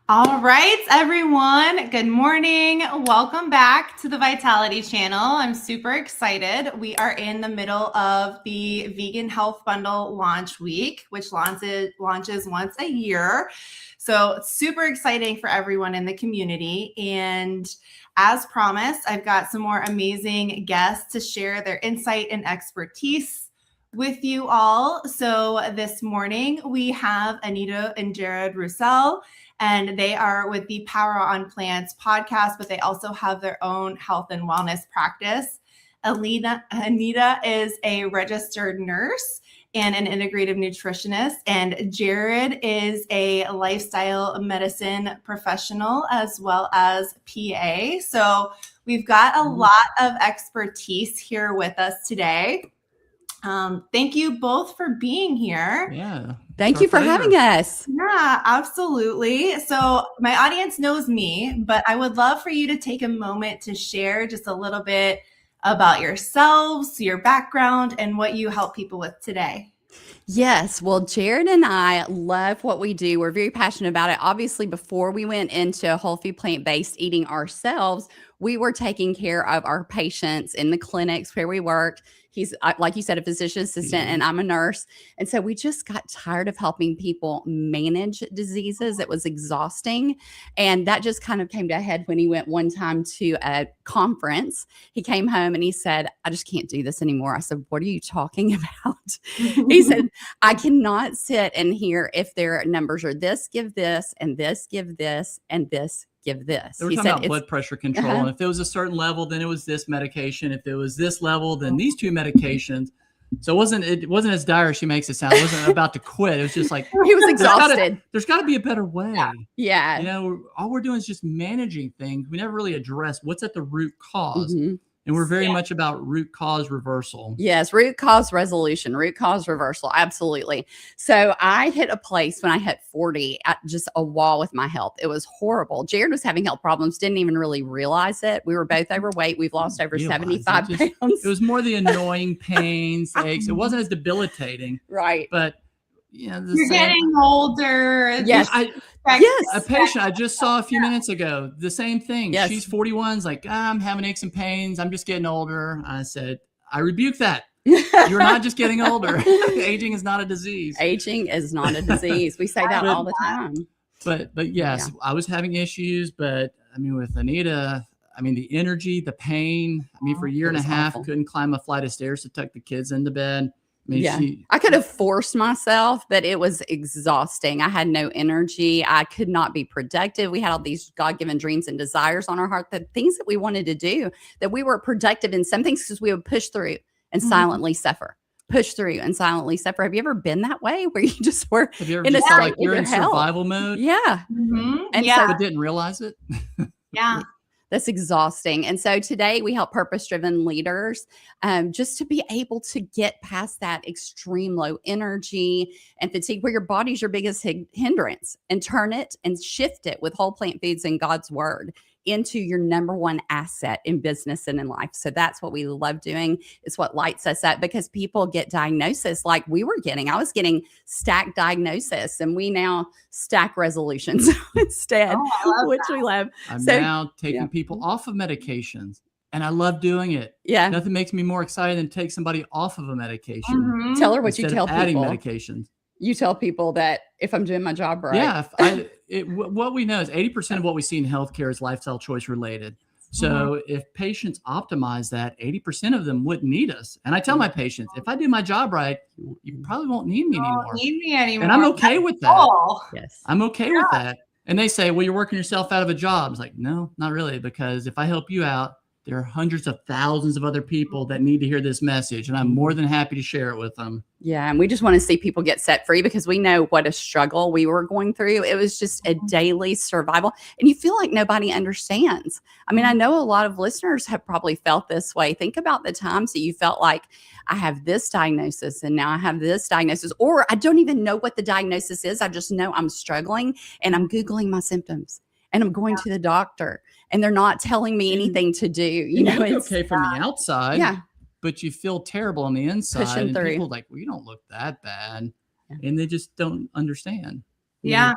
All right, everyone. Good morning. Welcome back to the Vitality Channel. I'm super excited. We are in the middle of the Vegan Health Bundle launch week, which launches once a year. So it's super exciting for everyone in the community. And as promised, I've got some more amazing guests to share their insight and expertise with you all. So this morning we have Anita and Jared Roussel, and they are with the Power on Plants podcast, but they also have their own health and wellness practice. Anita is a registered nurse and an integrative nutritionist, and Jared is a lifestyle medicine professional as well as PA. So we've got a lot of expertise here with us today. Thank you both for being here. Yeah. Thank you for having us. Yeah, absolutely. So my audience knows me, but I would love for you to take a moment to share just a little bit about yourselves, your background, and what you help people with today. Yes. Well, Jared and I love what we do. We're very passionate about it. Obviously, before we went into whole food plant-based eating ourselves, we were taking care of our patients in the clinics where we work. He's, like you said, a physician assistant, and I'm a nurse. And so we just got tired of helping people manage diseases. It was exhausting. And that just kind of came to a head when he went one time to a conference. He came home and he said, I just can't do this anymore. I said, what are you talking about? He said, I cannot sit and hear if their numbers are this, give this, and this, give this, and this, give this. They were talking about blood pressure control. And if it was a certain level, then it was this medication. If it was this level, then these two medications. So it wasn't as dire as she makes it sound. It wasn't about to quit. It was just like he was exhausted. There's got to be a better way. Yeah. You know, all we're doing is just managing things. We never really address what's at the root cause. Mm-hmm. And we're very much about root cause reversal. Yes, root cause resolution, root cause reversal. Absolutely. So I hit a place when I hit 40 at just a wall with my health. It was horrible. Jared was having health problems, didn't even really realize it. We were both overweight. We've lost over 75 pounds. It was more the annoying pains, aches. It wasn't as debilitating. Right. But you know, you're getting older. Yes. A patient I just saw a few minutes ago, the same thing. Yes. She's 41. Like, I'm having aches and pains. I'm just getting older. I said, I rebuke that. You're not just getting older. Aging is not a disease. Aging is not a disease. We say that all the time. But yes, I was having issues. But I mean, with Anita, I mean, the energy, the pain. I mean, for a year and a half, couldn't climb a flight of stairs to tuck the kids into bed. I mean, I could have forced myself, but it was exhausting. I had no energy. I could not be productive. We had all these God-given dreams and desires on our heart, the things that we wanted to do, that we were productive in some things because we would push through and silently suffer. Push through and silently suffer. Have you ever been that way where you just were in a state like you're in survival mode? Yeah. Mm-hmm. And so but didn't realize it. Yeah. That's exhausting. And so today we help purpose-driven leaders just to be able to get past that extreme low energy and fatigue where your body's your biggest hindrance, and turn it and shift it with whole plant foods and God's word into your number one asset in business and in life. So that's what we love doing. It's what lights us up, because people get diagnosis like we were getting. I was getting stacked diagnosis, and we now stack resolutions instead, which we love. I'm now taking people off of medications, and I love doing it. Yeah. Nothing makes me more excited than take somebody off of a medication. Mm-hmm. Tell her what you tell people. Adding medications. You tell people that if I'm doing my job right. Yeah. What we know is 80% of what we see in healthcare is lifestyle choice related. So if patients optimize that, 80% of them wouldn't need us. And I tell my patients, if I do my job right, you probably won't need me anymore. And I'm okay with that. Yes. I'm okay with that. And they say, well, you're working yourself out of a job. It's like, no, not really. Because if I help you out, there are hundreds of thousands of other people that need to hear this message, and I'm more than happy to share it with them. Yeah, and we just want to see people get set free, because we know what a struggle we were going through. It was just a daily survival, and you feel like nobody understands. I mean, I know a lot of listeners have probably felt this way. Think about the times that you felt like, I have this diagnosis, and now I have this diagnosis, or I don't even know what the diagnosis is. I just know I'm struggling, and I'm Googling my symptoms, and I'm going to the doctor, and they're not telling me anything to do. You know, it's okay from the outside. Yeah. But you feel terrible on the inside. Pushing through. People are like, well, you don't look that bad. Yeah. And they just don't understand. Yeah.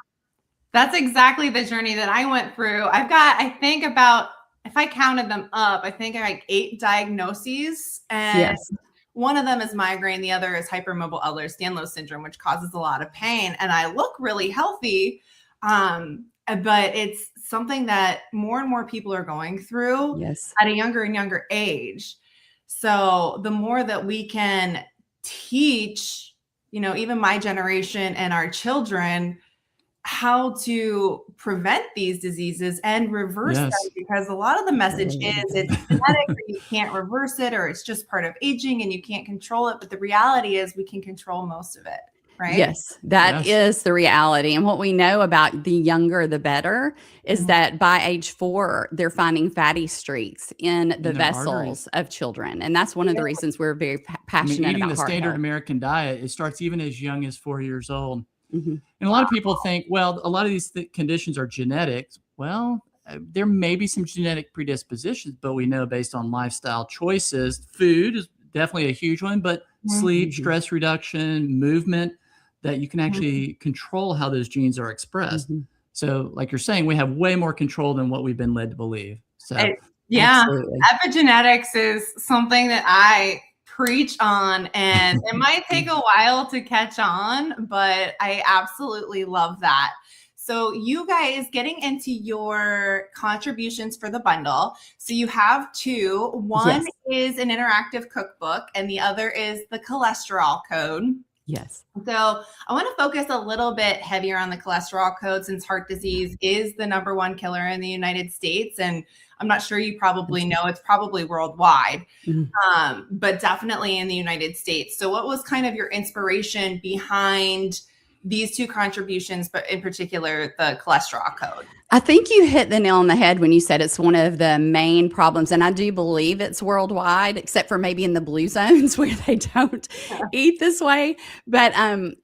That's exactly the journey that I went through. I've got, I think about, if I counted them up, I think I like 8 diagnoses, and Yes. one of them is migraine. The other is hypermobile Ehlers-Danlos syndrome, which causes a lot of pain. And I look really healthy, but it's something that more and more people are going through Yes. at a younger and younger age. So the more that we can teach, even my generation and our children, how to prevent these diseases and reverse them, because a lot of the message is it's genetic, or you can't reverse it, or it's just part of aging and you can't control it. But the reality is we can control most of it, right? Yes, that is the reality. And what we know about the younger, the better, is that by age 4, they're finding fatty streaks in the vessels arteries of children. And that's one of the reasons we're very passionate eating about the heart standard health. American diet. It starts even as young as 4 years old. Mm-hmm. And a lot of people think, well, a lot of these conditions are genetics. Well, there may be some genetic predispositions, but we know based on lifestyle choices, food is definitely a huge one, but sleep, stress reduction, movement, that you can actually control how those genes are expressed. So like you're saying, we have way more control than what we've been led to believe. So absolutely. Epigenetics is something that I preach on, and it might take a while to catch on, but I absolutely love that. So you guys, getting into your contributions for the bundle. So you have 2. One is an interactive cookbook, and the other is the cholesterol code. Yes. So I want to focus a little bit heavier on the cholesterol code, since heart disease is the #1 killer in the United States. And I'm not sure you probably know, it's probably worldwide, but definitely in the United States. So what was kind of your inspiration behind these 2 contributions, but in particular, the cholesterol code? I think you hit the nail on the head when you said it's one of the main problems. And I do believe it's worldwide, except for maybe in the blue zones where they don't eat this way. But,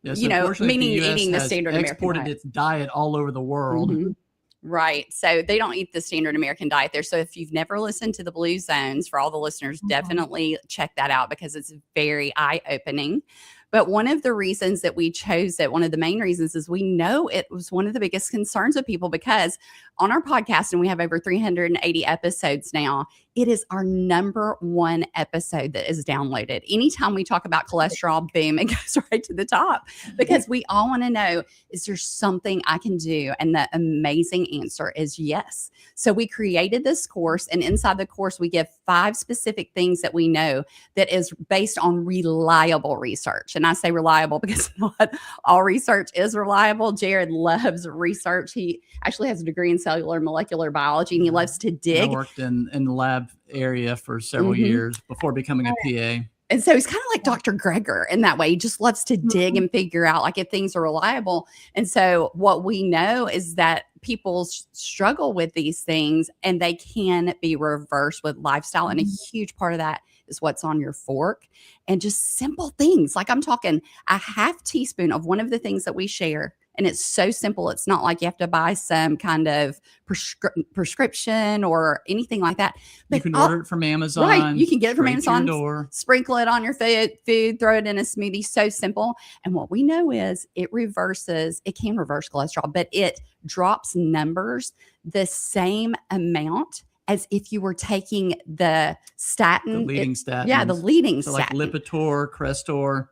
meaning eating the standard American exported diet. its diet all over the world. Right. So they don't eat the standard American diet there. So if you've never listened to the blue zones, for all the listeners, definitely check that out, because it's very eye-opening. But one of the reasons that we chose it, one of the main reasons, is we know it was one of the biggest concerns of people, because on our podcast, and we have over 380 episodes now, it is our #1 episode that is downloaded. Anytime we talk about cholesterol, boom, it goes right to the top, because we all want to know, is there something I can do? And the amazing answer is yes. So we created this course, and inside the course, we give 5 specific things that we know that is based on reliable research. And I say reliable because not all research is reliable. Jared loves research. He actually has a degree in cellular and molecular biology, and he loves to dig. I worked in the lab area for several years before becoming a PA. And so he's kind of like Dr. Greger in that way. He just loves to dig and figure out like if things are reliable. And so what we know is that people struggle with these things, and they can be reversed with lifestyle. And a huge part of that is what's on your fork, and just simple things. Like I'm talking a half teaspoon of one of the things that we share. And it's so simple. It's not like you have to buy some kind of prescription or anything like that. But you can order it from Amazon. Right. You can get it from Amazon, door. Sprinkle it on your food, throw it in a smoothie. So simple. And what we know is it can reverse cholesterol, but it drops numbers the same amount as if you were taking the statin. The leading statin. Yeah, the leading Like statin. Lipitor, Crestor.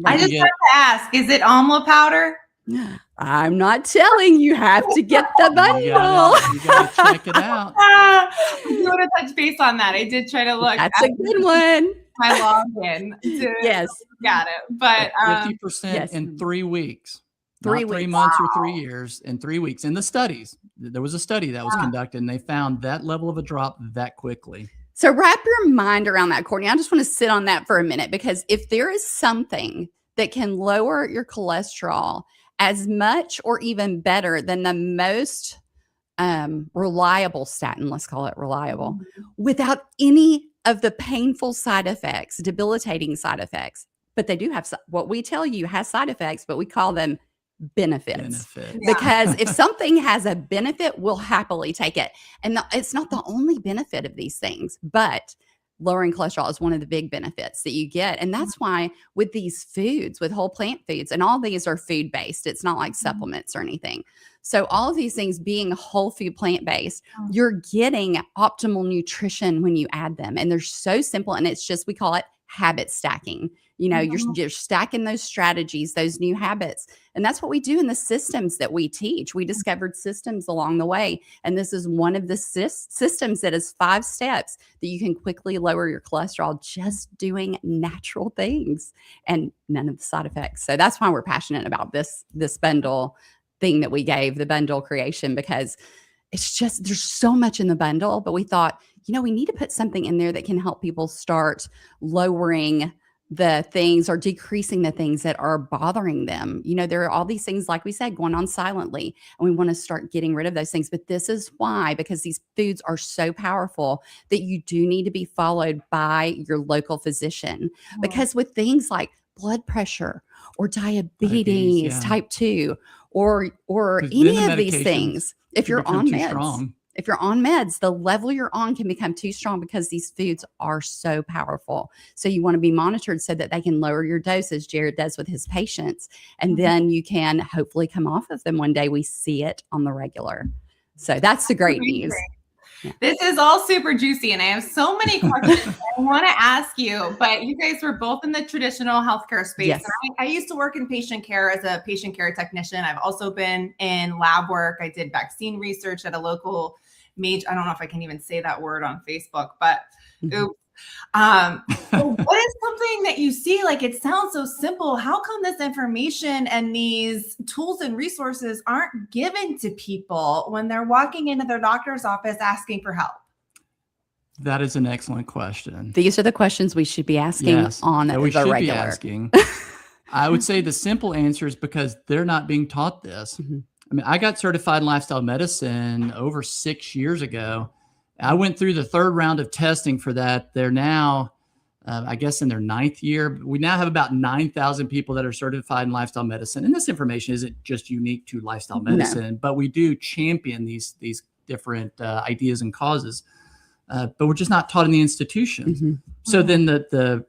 I just have to ask, is it amla powder? I'm not telling you, have to get the bundle. You gotta check it out. I want to touch base on that. I did try to look. That's a good one. My login. Yes. Got it. But 50% in 3 weeks. 3 Not 3 weeks. months or 3 years, in 3 weeks. In the studies, there was a study that was conducted, and they found that level of a drop that quickly. So wrap your mind around that, Courtney. I just want to sit on that for a minute, because if there is something that can lower your cholesterol as much or even better than the most reliable statin, let's call it reliable, without any of the painful side effects, debilitating side effects. But they do have what we tell you has side effects, but we call them benefits. Because if something has a benefit, we'll happily take it. And it's not the only benefit of these things, but lowering cholesterol is one of the big benefits that you get. And that's why with these foods, with whole plant foods, and all these are food based, it's not like supplements or anything. So all of these things being whole food plant based, you're getting optimal nutrition when you add them. And they're so simple. And it's just, we call it habit stacking. You're stacking those strategies, those new habits. And that's what we do in the systems that we teach. We discovered systems along the way. And this is one of the systems that is 5 steps that you can quickly lower your cholesterol just doing natural things and none of the side effects. So that's why we're passionate about this bundle thing that we gave, the bundle creation, because it's just, there's so much in the bundle, but we thought, we need to put something in there that can help people start lowering the things or decreasing the things that are bothering them. There are all these things, like we said, going on silently, and we want to start getting rid of those things. But this is why, because these foods are so powerful that you do need to be followed by your local physician. Because with things like blood pressure or diabetes type 2 or any of these things, if you're on meds, if you're on meds, the level you're on can become too strong because these foods are so powerful. So you want to be monitored so that they can lower your dose, as Jared does with his patients. And then you can hopefully come off of them one day. We see it on the regular. So that's the great news. Yeah. This is all super juicy, and I have so many questions I want to ask you, but you guys were both in the traditional healthcare space. Yes. And I used to work in patient care as a patient care technician. I've also been in lab work. I did vaccine research at a local major, I don't know if I can even say that word on Facebook, but oops. So what is something that you see, like it sounds so simple? How come this information and these tools and resources aren't given to people when they're walking into their doctor's office asking for help? That is an excellent question. These are the questions we should be asking on the regular. Be asking. I would say the simple answer is because they're not being taught this. I mean, I got certified in lifestyle medicine over 6 years ago. I went through the 3rd round of testing for that. They're now, I guess, in their 9th year. We now have about 9,000 people that are certified in lifestyle medicine. And this information isn't just unique to lifestyle medicine, but we do champion these different ideas and causes. But we're just not taught in the institution. So then the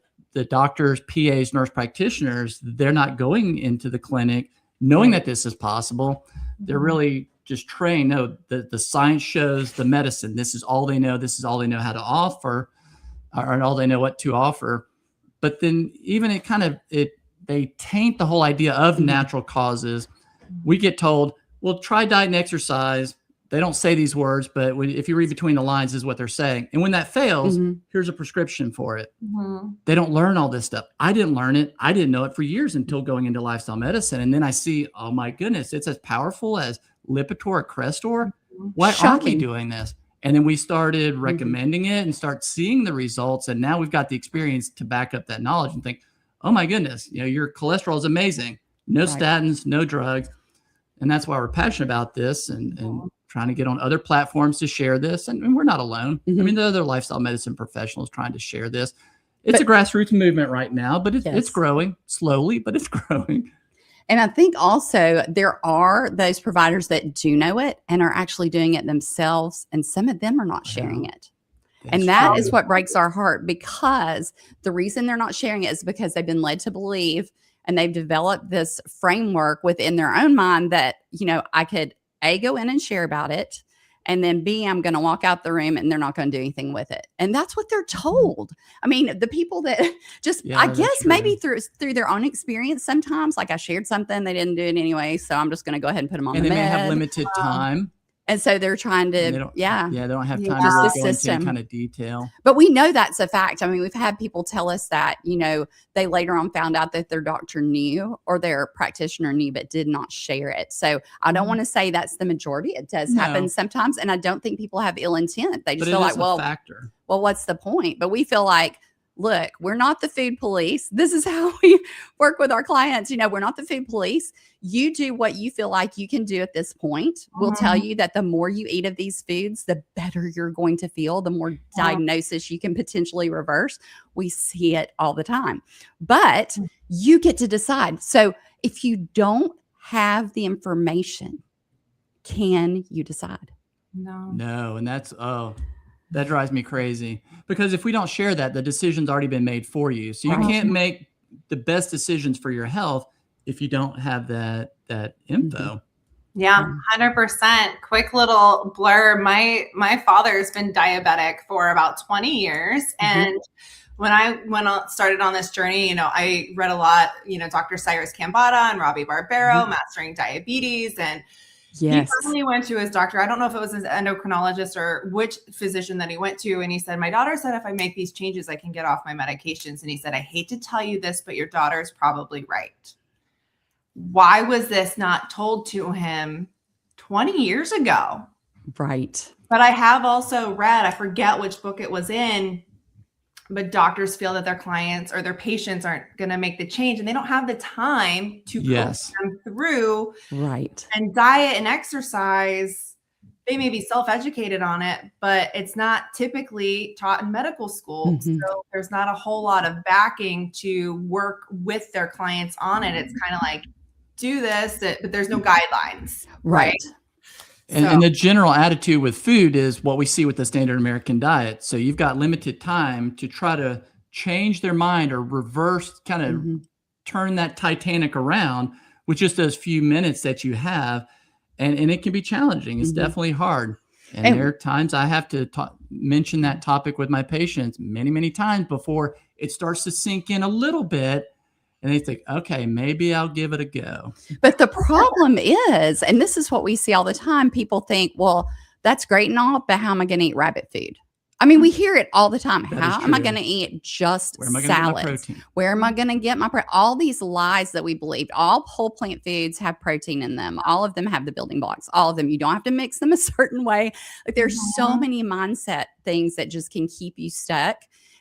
doctors, PAs, nurse practitioners, they're not going into the clinic knowing that this is possible. They're really just trained. No, the science shows the medicine. This is all they know. This is all they know how to offer, or all they know what to offer. But then even they taint the whole idea of natural causes. We get told, well, try diet and exercise. They don't say these words, but if you read between the lines, this is what they're saying. And when that fails, here's a prescription for it. They don't learn all this stuff. I didn't learn it. I didn't know it for years until going into lifestyle medicine. And then I see, oh my goodness, it's as powerful as Lipitor or Crestor. Why aren't we doing this? And then we started recommending it and start seeing the results. And now we've got the experience to back up that knowledge and think, oh my goodness, your cholesterol is amazing. No statins, no drugs. And that's why we're passionate about this and trying to get on other platforms to share this. And we're not alone. I mean, the other lifestyle medicine professionals trying to share this. It's a grassroots movement right now, but it's growing slowly, but it's growing. And I think also there are those providers that do know it and are actually doing it themselves. And some of them are not sharing it. And that is what breaks our heart, because the reason they're not sharing it is because they've been led to believe, and they've developed this framework within their own mind that, I could A, go in and share about it, and then B, I'm going to walk out the room and they're not going to do anything with it. And that's what they're told. I mean, the people that just, I guess maybe through their own experience sometimes, like I shared something, they didn't do it anyway, so I'm just going to go ahead and put them on the med. And they may have limited time. And so they're trying to, they don't have time to just really go into any kind of detail. But we know that's a fact. I mean, we've had people tell us that, they later on found out that their doctor knew or their practitioner knew, but did not share it. So I don't want to say that's the majority. It does happen sometimes. And I don't think people have ill intent. They just feel like, well, what's the point? But we feel like, look, we're not the food police. This is how we work with our clients. We're not the food police. You do what you feel like you can do at this point. We'll tell you that the more you eat of these foods, the better you're going to feel, the more diagnosis you can potentially reverse. We see it all the time, but you get to decide. So if you don't have the information, can you decide? No. And that's, That drives me crazy, because if we don't share that, the decision's already been made for you. So you can't make the best decisions for your health if you don't have that info. Yeah, 100%. Quick little blur. My father's been diabetic for about 20 years. And when I started on this journey, I read a lot, Dr. Cyrus Kambata and Robbie Barbero, Mastering Diabetes. And he finally went to his doctor. I don't know if it was his endocrinologist or which physician that he went to. And he said, my daughter said, if I make these changes, I can get off my medications. And he said, I hate to tell you this, but your daughter's probably right. Why was this not told to him 20 years ago? Right. But I have also read, I forget which book it was in, but doctors feel that their clients or their patients aren't going to make the change, and they don't have the time to coach them through. Right. And diet and exercise, they may be self-educated on it, but it's not typically taught in medical school. So there's not a whole lot of backing to work with their clients on it. It's kind of like, do this, but there's no guidelines. Right. And the general attitude with food is what we see with the standard American diet. So you've got limited time to try to change their mind or reverse, kind of turn that Titanic around with just those few minutes that you have. And it can be challenging. It's definitely hard. And there are times I have to mention that topic with my patients many, many times before it starts to sink in a little bit. And they think, okay, maybe I'll give it a go. But the problem is, and this is what we see all the time, people think, well, that's great and all, but how am I going to eat rabbit food? I mean, we hear it all the time. How am I going to eat just salads? Where am I going to get my protein? All these lies that we believed. All whole plant foods have protein in them. All of them have the building blocks. All of them. You don't have to mix them a certain way. Like, there's so many mindset things that just can keep you stuck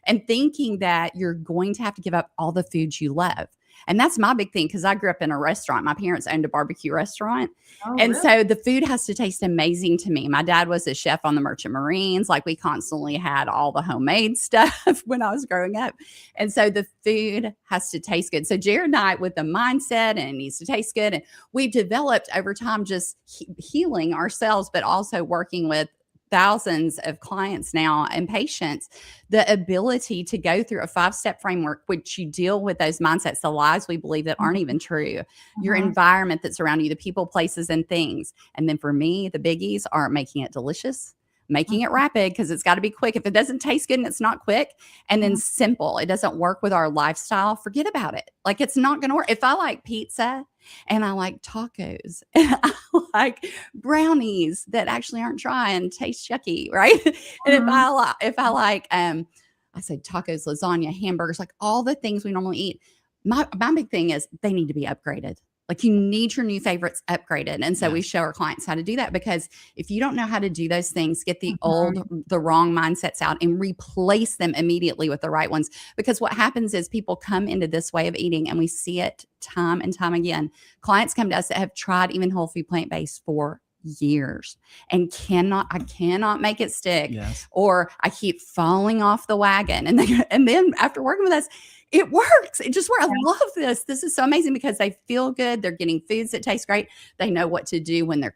and thinking that you're going to have to give up all the foods you love. And that's my big thing, because I grew up in a restaurant. My parents owned a barbecue restaurant. So the food has to taste amazing to me. My dad was a chef on the Merchant Marines. Like, we constantly had all the homemade stuff when I was growing up. And so the food has to taste good. So Jared and I, with the mindset, and it needs to taste good. And we've developed over time just healing ourselves, but also working with thousands of clients now and patients, the ability to go through a 5-step framework, which you deal with those mindsets, the lies we believe that aren't even true, your environment that's around you, the people, places, and things. And then for me, the biggies are making it delicious, making it rapid, because it's got to be quick. If it doesn't taste good and it's not quick, and then simple, it doesn't work with our lifestyle, forget about it. Like, it's not going to work. If I like pizza and I like tacos and I like brownies that actually aren't dry and taste yucky, right? And if I like, I said tacos, lasagna, hamburgers, like all the things we normally eat, my big thing is they need to be upgraded. Like, you need your new favorites upgraded. And so we show our clients how to do that, because if you don't know how to do those things, get the the wrong mindsets out and replace them immediately with the right ones. Because what happens is people come into this way of eating, and we see it time and time again. Clients come to us that have tried even whole food plant-based for years and I cannot make it stick, or I keep falling off the wagon. And then after working with us, it works. It just works. I love this. This is so amazing, because they feel good. They're getting foods that taste great. They know what to do when their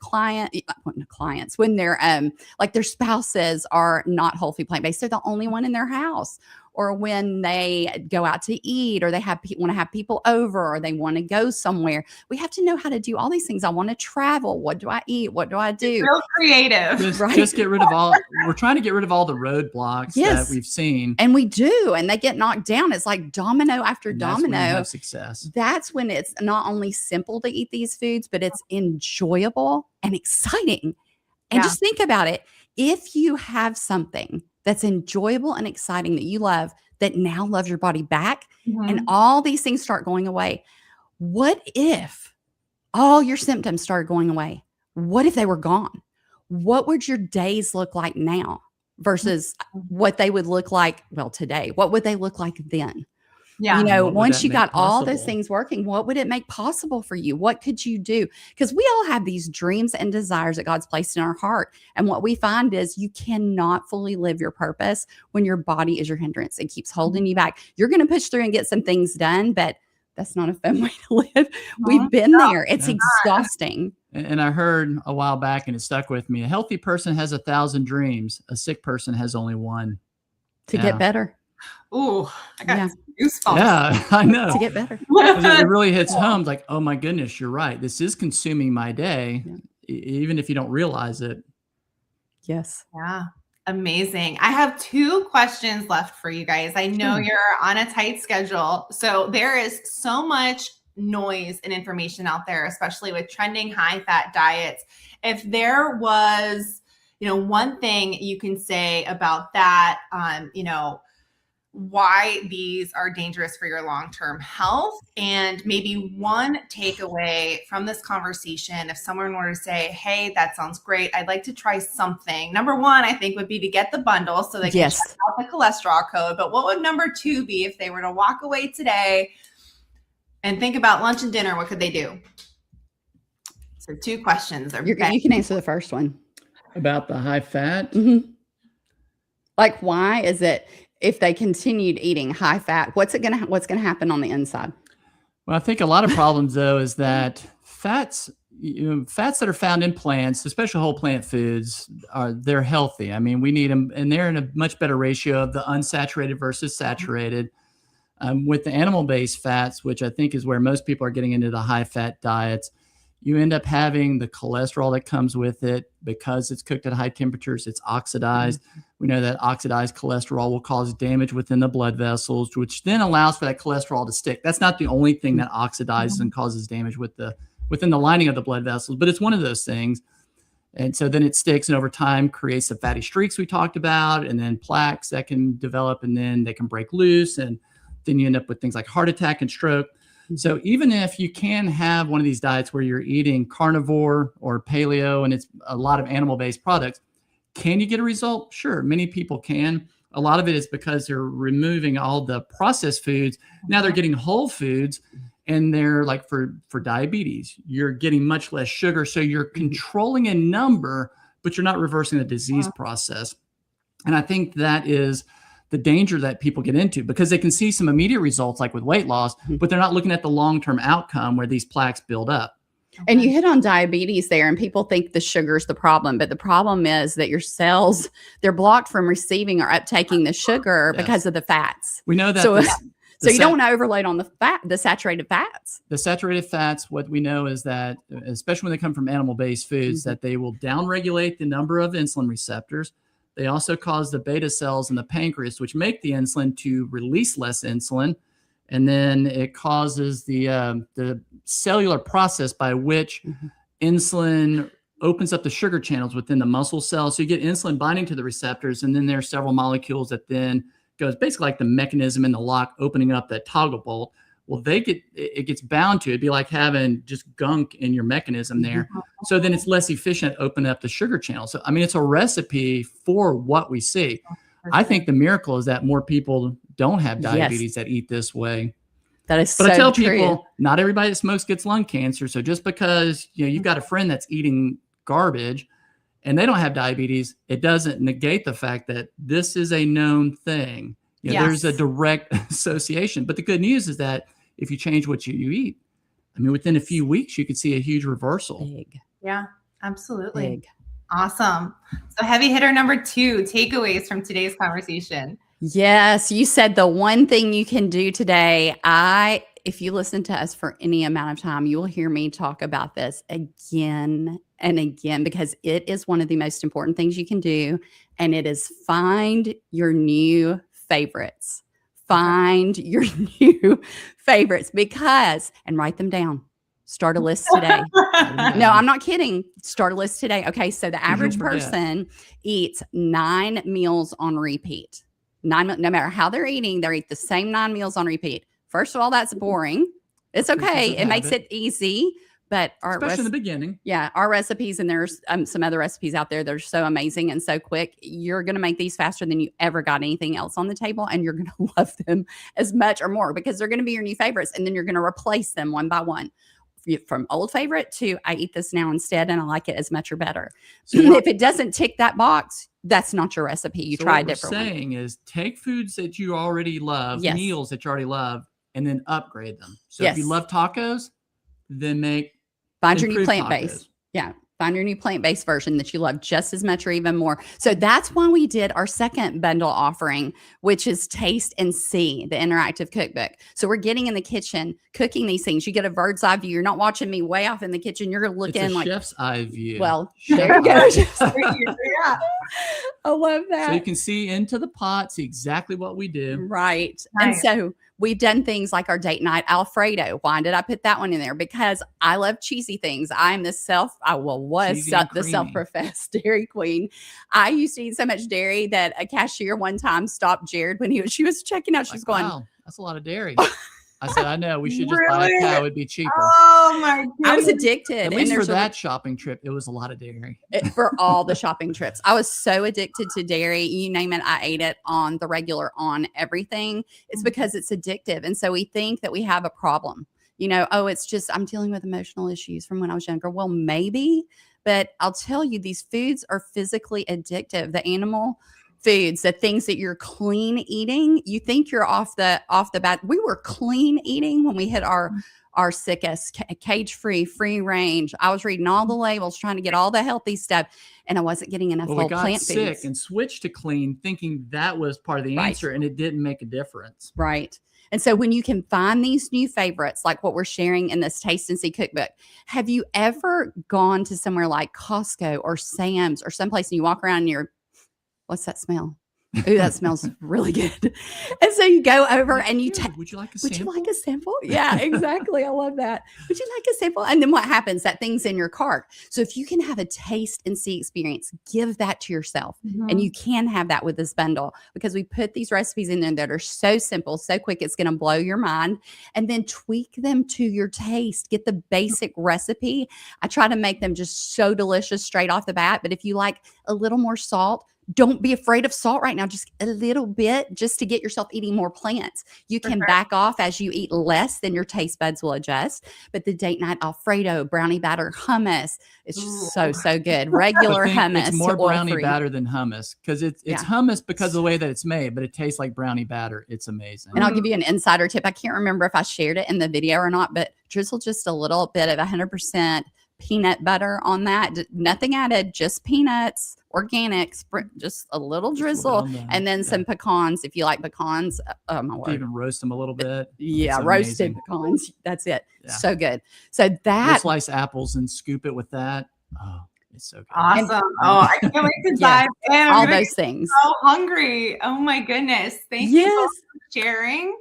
when they're like their spouses are not whole food plant-based. They're the only one in their house. Or when they go out to eat, or they want to have people over, or they want to go somewhere. We have to know how to do all these things. I want to travel. What do I eat? What do I do? Real creative. Just get rid of all. We're trying to get rid of all the roadblocks that we've seen. And we do. And they get knocked down. It's like domino after domino. That's when you have success. That's when it's not only simple to eat these foods, but it's enjoyable and exciting. And just think about it. If you have something that's enjoyable and exciting that you love, that now loves your body back, and all these things start going away, what if all your symptoms started going away? What if they were gone? What would your days look like now versus what they would look like, today? What would they look like then? Once you got all those things working, what would it make possible for you? What could you do? Because we all have these dreams and desires that God's placed in our heart. And what we find is you cannot fully live your purpose when your body is your hindrance. It keeps holding you back. You're going to push through and get some things done, but that's not a fun way to live. We've been there. It's exhausting. And I heard a while back, and it stuck with me. A healthy person has 1,000 dreams. A sick person has only one. To get better. Ooh, I got goosebumps. Yeah, I know. To get better. It really hits home. Like, oh my goodness, you're right. This is consuming my day, even if you don't realize it. Yes. Yeah. Amazing. I have 2 questions left for you guys. I know you're on a tight schedule. So there is so much noise and information out there, especially with trending high fat diets. If there was, one thing you can say about that, why these are dangerous for your long-term health, and maybe one takeaway from this conversation, if someone were to say, hey, that sounds great, I'd like to try something. Number 1, I think, would be to get the bundle so they can check out the cholesterol code. But what would number 2 be if they were to walk away today and think about lunch and dinner? What could they do? So 2 questions. You can answer the first one. About the high fat? Mm-hmm. Like, why is it, if they continued eating high fat, what's going to happen on the inside? Well, I think a lot of problems, though, is that fats that are found in plants, especially whole plant foods, they're healthy. I mean, we need them, and they're in a much better ratio of the unsaturated versus saturated. With the animal-based fats, which I think is where most people are getting into the high-fat diets, you end up having the cholesterol that comes with it because it's cooked at high temperatures. It's oxidized. We know that oxidized cholesterol will cause damage within the blood vessels, which then allows for that cholesterol to stick. That's not the only thing that oxidizes and causes damage within the lining of the blood vessels, but it's one of those things. And so then it sticks, and over time creates the fatty streaks we talked about, and then plaques that can develop, and then they can break loose, and then you end up with things like heart attack and stroke. So even if you can have one of these diets where you're eating carnivore or paleo and it's a lot of animal-based products, can you get a result? Sure, many people can. A lot of it is because they're removing all the processed foods. Now they're getting whole foods, and they're like for diabetes, you're getting much less sugar. So you're controlling a number, but you're not reversing the disease process. And I think that is the danger that people get into, because they can see some immediate results like with weight loss, but they're not looking at the long-term outcome where these plaques build up. And you hit on diabetes there, and people think the sugar's the problem, but the problem is that your cells, they're blocked from receiving or uptaking the sugar because of the fats. We know that. So you don't want to overload on the saturated fats. The saturated fats, what we know is that, especially when they come from animal-based foods, that they will downregulate the number of insulin receptors. They also cause the beta cells in the pancreas, which make the insulin to release less insulin. And then it causes the cellular process by which insulin opens up the sugar channels within the muscle cells. So you get insulin binding to the receptors, and then there are several molecules that then goes basically like the mechanism in the lock, opening up that toggle bolt. Well, it gets bound to it. It'd be like having just gunk in your mechanism there. So then it's less efficient opening up the sugar channel. So, I mean, it's a recipe for what we see. I think the miracle is that more people don't have diabetes that eat this way. That is But so I tell true. people, not everybody that smokes gets lung cancer. So just because you've got a friend that's eating garbage and they don't have diabetes, it doesn't negate the fact that this is a known thing. There's a direct association. But the good news is that if you change what you eat, I mean, within a few weeks, you could see a huge reversal. Big. Yeah, absolutely. Big. Awesome. So heavy hitter number 2, takeaways from today's conversation. Yes, you said the one thing you can do today. If you listen to us for any amount of time, you will hear me talk about this again and again, because it is one of the most important things you can do. And it is find your new favorites. Find your new favorites, and write them down. Start a list today. No, I'm not kidding. Start a list today. Okay. So the average person eats 9 meals on repeat. 9, no matter how they're eating, they eat the same 9 meals on repeat. First of all, that's boring. It's okay. It makes it easy. But especially in the beginning. Yeah, our recipes, and there's some other recipes out there that are so amazing and so quick. You're going to make these faster than you ever got anything else on the table, and you're going to love them as much or more because they're going to be your new favorites, and then you're going to replace them one by one. From old favorite to I eat this now instead, and I like it as much or better. So if it doesn't tick that box, that's not your recipe. You try a different one. What we're saying is take foods that you already love, meals that you already love, and then upgrade them. So if you love tacos, then find your new plant-based. Yeah. Find your new plant-based version that you love just as much or even more. So that's why we did our second bundle offering, which is Taste and See, the interactive cookbook. So we're getting in the kitchen, cooking these things. You get a bird's eye view. You're not watching me way off in the kitchen. You're looking It's a like chef's eye view. Well, Chef there you go. eye. Yeah. I love that. So you can see into the pot, see exactly what we do. Right. And Nice. so we've done things like our date night Alfredo. Why did I put that one in there? Because I love cheesy things. I am was Cheesy and the creamy. self-professed dairy queen. I used to eat so much dairy that a cashier one time stopped Jared when she was checking out. She was going, wow, that's a lot of dairy. I said, I know. We should just buy a Really? cow. It'd be cheaper. Oh my goodness. I was addicted. At and least for there's that shopping trip, it was a lot of dairy. for all the shopping trips. I was so addicted to dairy. You name it, I ate it on the regular, on everything. It's because it's addictive. And so we think that we have a problem. It's just I'm dealing with emotional issues from when I was younger. Well, maybe, but I'll tell you, these foods are physically addictive. The animal foods, the things that you're clean eating, you think you're off the bat. We were clean eating when we hit our sickest, cage-free, free range. I was reading all the labels, trying to get all the healthy stuff, and I wasn't getting enough Well, whole we got plant sick foods. and switched to clean, thinking that was part of the Right. answer, and it didn't make a difference. Right. And so when you can find these new favorites, like what we're sharing in this Taste and See cookbook, have you ever gone to somewhere like Costco or Sam's or someplace and you walk around and you're, what's that smell? Ooh, that smells really good. And so you go over and you take, Would you like a would sample? you like a sample? Yeah, exactly. I love that. Would you like a sample? And then what happens? That thing's in your cart. So if you can have a taste and see experience, give that to yourself. And you can have that with this bundle because we put these recipes in there that are so simple, so quick, it's going to blow your mind. And then tweak them to your taste. Get the basic recipe. I try to make them just so delicious straight off the bat. But if you like a little more salt, don't be afraid of salt right now, just a little bit, just to get yourself eating more plants. You can back off as you eat less, then your taste buds will adjust. But the date night Alfredo, brownie batter, hummus, it's just so good. Regular hummus. It's more brownie oil-free. batter than hummus because it's hummus because of the way that it's made, but it tastes like brownie batter. It's amazing. And I'll give you an insider tip. I can't remember if I shared it in the video or not, but drizzle just a little bit of 100% peanut butter on that. Nothing added, just peanuts, organic, just a little drizzle, and then some pecans if you like pecans. Oh my word! Even roast them a little bit. Yeah, roasted pecans. That's it. Yeah. So good. So that we'll slice apples and scoop it with that. Oh, it's so good. Awesome. I can't wait to dive in. All those things. So hungry. Oh my goodness. Thank you both for sharing.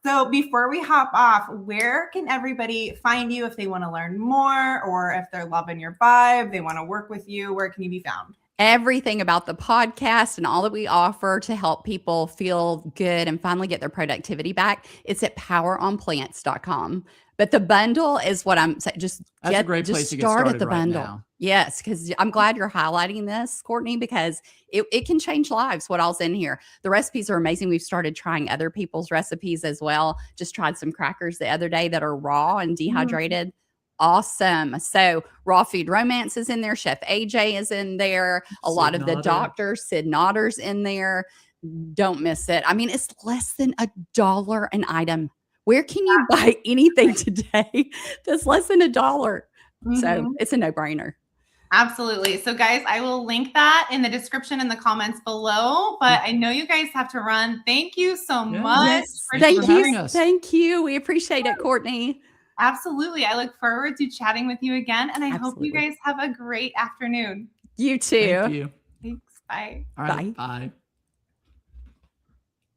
So before we hop off, where can everybody find you if they want to learn more or if they're loving your vibe, they want to work with you? Where can you be found? Everything about the podcast and all that we offer to help people feel good and finally get their productivity back, it's at poweronplants.com. But the bundle is what I'm saying. That's a great place to get start started at the right bundle. now. Yes, because I'm glad you're highlighting this, Courtney, because it can change lives, what all's in here. The recipes are amazing. We've started trying other people's recipes as well. Just tried some crackers the other day that are raw and dehydrated. Awesome. So Raw Food Romance is in there. Chef AJ is in there. A lot of the doctors, Sid Notter's in there. Don't miss it. I mean, it's less than $1 an item. Where can you buy anything today that's less than $1? So it's a no-brainer. Absolutely. So guys, I will link that in the description in the comments below, but I know you guys have to run. Thank you so much. For having us. Thank you. We appreciate it, Courtney. Absolutely. I look forward to chatting with you again, and I hope you guys have a great afternoon. You too. Thank you. Thanks. Bye. All right. Bye.